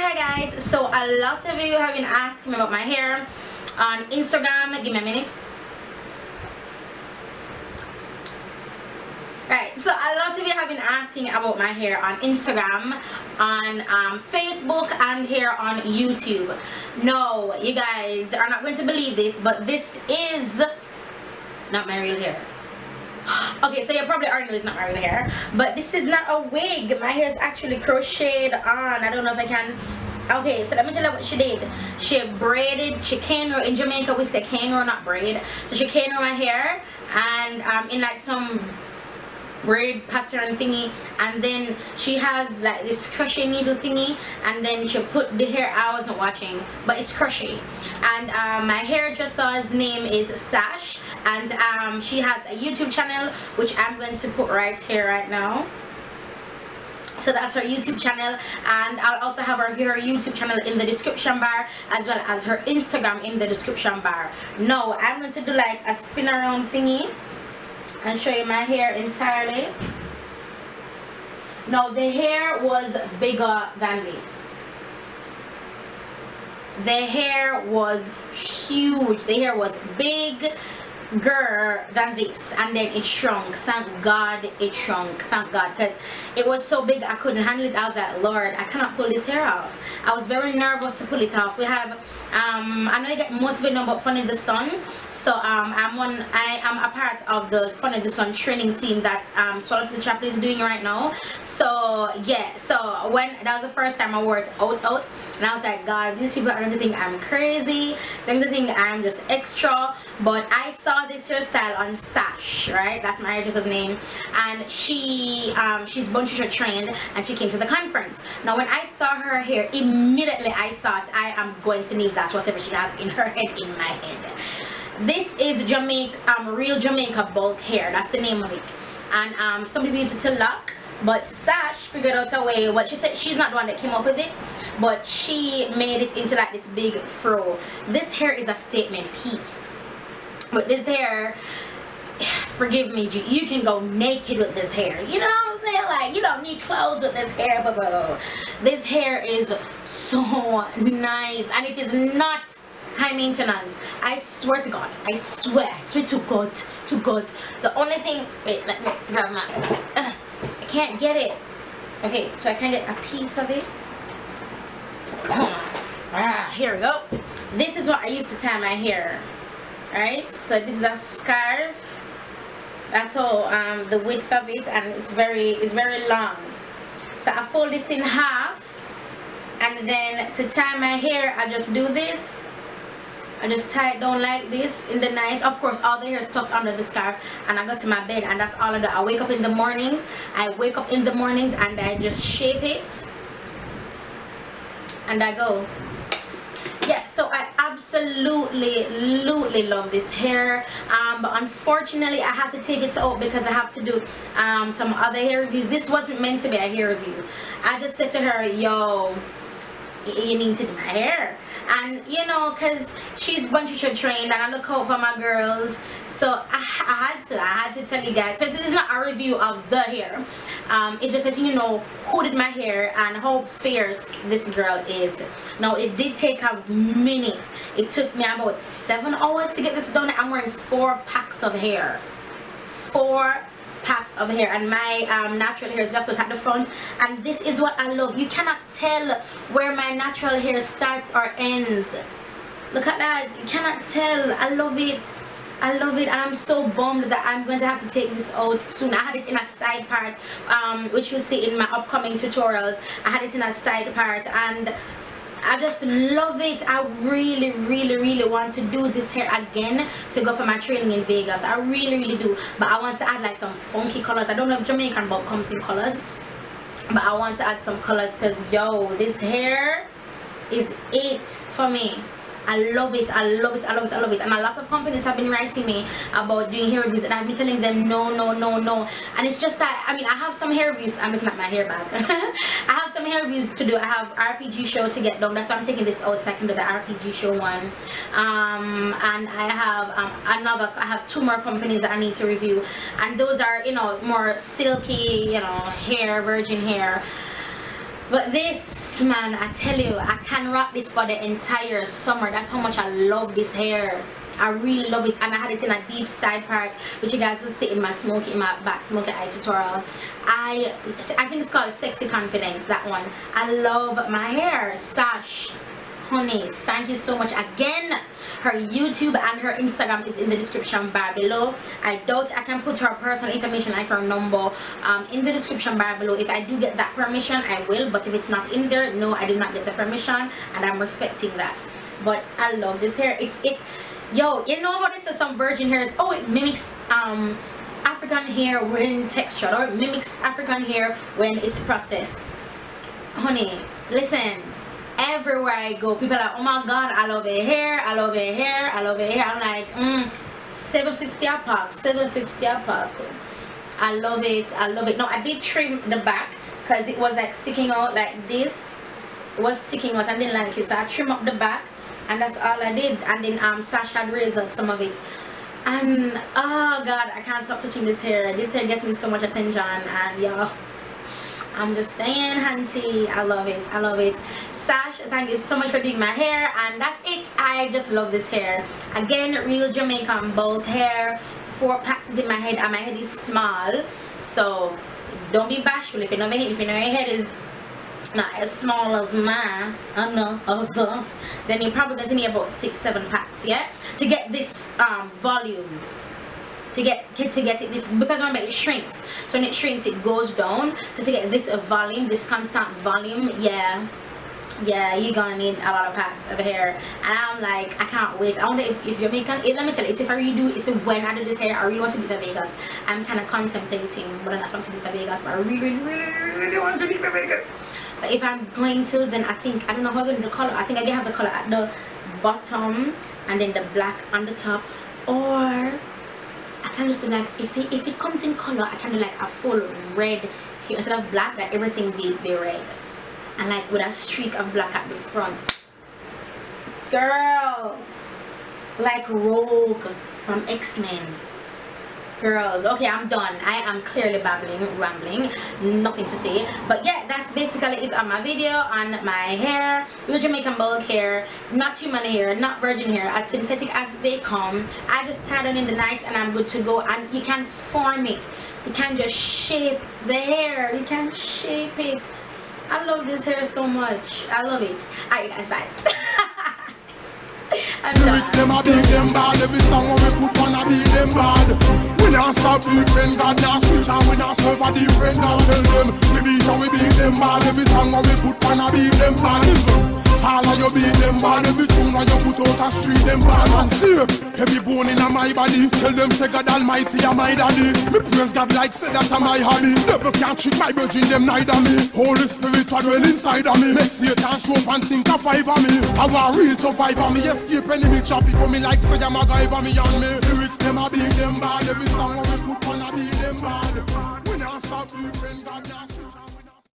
Hi guys, so a lot of you have been asking me about my hair on Instagram. Give me a minute. Right, so a lot of you have been asking about my hair on Instagram, on Facebook, and here on YouTube. No, you guys are not going to believe this, but this is not my real hair. Okay, so you probably already know it's not my real hair, but this is not a wig. My hair is actually crocheted on. I don't know if I can. Okay, so let me tell you what she did. She braided, she cane row. In Jamaica we say cane row, not braid. So she cane row my hair and in like some braid pattern thingy, and then she has like this crochet needle thingy, and then she put the hair. I wasn't watching, but it's crochet. And my hairdresser's name is Sash, and she has a YouTube channel which I'm going to put right here right now. So that's her YouTube channel, and I'll also have her YouTube channel in the description bar, as well as her Instagram in the description bar. Now I'm going to do like a spin around thingy and show you my hair entirely. Now the hair was bigger than this. The hair was huge. The hair was bigger than this, and then it shrunk. Thank God it shrunk. Thank God, because it was so big I couldn't handle it. I was like, Lord, I cannot pull this hair out. I was very nervous to pull it off. We have I know you get most of it now, but Fun in the Sun. So I am a part of the Fun in the Sun training team that Swallow for the Chapel is doing right now. So yeah, so when that was the first time I wore it out, and I was like, God, these people are going to think I'm crazy. They're going to think I'm just extra. But I saw this hairstyle on Sash, right? That's my hairdresser's name, and she's Bunchisha trained, and she came to the conference. Now when I saw her hair, immediately I thought I am going to need that, whatever she has in her head, in my head. This is real Jamaica bulk hair. That's the name of it. And some people use it to lock, but Sash figured out a way. What she said, she's not the one that came up with it, but she made it into like this big fro. This hair is a statement piece. But this hair, forgive me, G, you can go naked with this hair. You know what I'm saying? Like, you don't need clothes with this hair, but this hair is so nice, and it is not high maintenance. I swear to God, I swear to God, the only thing, wait, let me grab my, I can't get it. Okay, so I can get a piece of it. Here we go. This is what I used to tie my hair. Right, so this is a scarf. That's all the width of it, and it's very long. So I fold this in half, and then to tie my hair I just do this. I just tie it down like this in the night. Of course all the hair is tucked under the scarf, and I go to my bed, and that's all I do. I wake up in the mornings, and I just shape it, and I go. Yeah, so I absolutely love this hair, but unfortunately I have to take it out because I have to do some other hair reviews. This wasn't meant to be a hair review. I just said to her, yo, you need to do my hair, and you know, because she's Bunchisha trained, and I look out for my girls, so I had to tell you guys. So this is not a review of the hair, it's just letting you know who did my hair and how fierce this girl is. Now it did take a minute. It took me about 7 hours to get this done. I'm wearing 4 packs of hair, 4 packs of hair, and my natural hair is left out at the front, and this is what I love. You cannot tell where my natural hair starts or ends. Look at that, you cannot tell. I love it, and I'm so bummed that I'm going to have to take this out soon. I had it in a side part, which you'll see in my upcoming tutorials. I had it in a side part, and I just love it. I really want to do this hair again to go for my training in Vegas. I really do, but I want to add like some funky colors. I don't know if Jamaican bulk comes in colors, but I want to add some colors because yo, this hair is it for me. I love it, and a lot of companies have been writing me about doing hair reviews, and I've been telling them no, and it's just that, I mean, I have some hair reviews. I'm looking at my hair bag. I have some hair reviews to do. I have RPG show to get done. That's why I'm taking this out, so I can do the RPG show one, and I have 2 more companies that I need to review, and those are, you know, more silky, you know, hair, virgin hair. But this, man, I tell you, I can rock this for the entire summer. That's how much I love this hair. I really love it, and I had it in a deep side part, which you guys will see in my back smoky eye tutorial. I think it's called Sexy Confidence, that one. I love my hair. Sash, honey, thank you so much again. Her YouTube and her Instagram is in the description bar below. I doubt I can put her personal information, like her number, in the description bar below. If I do get that permission, I will, but if it's not in there, no, I did not get the permission, and I'm respecting that. But I love this hair. Yo, you know how this is some virgin hairs? Oh, it mimics African hair when textured, or it mimics African hair when it's processed. Honey, listen, everywhere I go, people are like, oh my god, I love her hair, I love her hair, I love her hair. I'm like, $7.50 a pack, $7.50 a pack. I love it, I love it. No, I did trim the back because it was like sticking out like this. It was sticking out, and didn't like it, so I trim up the back. And that's all I did. And then Sash had razored some of it, and oh god, I can't stop touching this hair. This hair gets me so much attention, and yeah, I'm just saying, auntie, I love it, I love it. Sash, thank you so much for doing my hair, and that's it. I just love this hair. Again, real Jamaican bold hair. 4 packs is in my head, and my head is small, so don't be bashful if you know my head. If you know your head is not as small as mine, I know, also, then you're probably going to need about 6-7 packs, yeah, to get this volume, to get it this, because remember it shrinks, so when it shrinks it goes down, so to get this volume, this constant volume, yeah, you're gonna need a lot of packs of hair. And I'm like, I can't wait. I wonder if Jamaican, let me tell you, if I really do, it's when I do this hair, I really want to be for Vegas. I'm kind of contemplating, but I'm not trying to be for Vegas, but I really want to be for Vegas. But if I'm going to, then I don't know how I'm going to do the color. I think I can have the color at the bottom and then the black on the top, or I can just do like, if it comes in color, I can do like a full red here instead of black, that everything be red, and like with a streak of black at the front. Girl, like Rogue from X-Men. Girls, okay, I'm done. I am clearly rambling, nothing to say. But yeah, that's basically it on my video on my hair. Real Jamaican bold hair, not human hair, not virgin hair, as synthetic as they come. I just tie them in the night and I'm good to go. And you can form it, you can just shape the hair, you can shape it. I love this hair so much, I love it. Alright guys, bye. Lyrics them a beat them bad. Every song we put on a beat them bad. We not stop different God, not switch and we not serve a different God. Tell them we beat and we beat them bad. Every song we put on a beat them bad. Listen, all of you beat them bad. Every tune you put out a street them bad. And see, every bone in my body. Tell them say God Almighty a my daddy. Me praise God like say that's a my hobby. Never can trick my virgin them neither me. Holy Spirit a dwell inside of me. Make Satan show up and think a 5 of me. I want real survivor me. Escape enemy choppy coming like say I'm a guy for me and me. Lyrics them a beat them bad. Every song we put on a beat them bad. We not stop different God, not switch.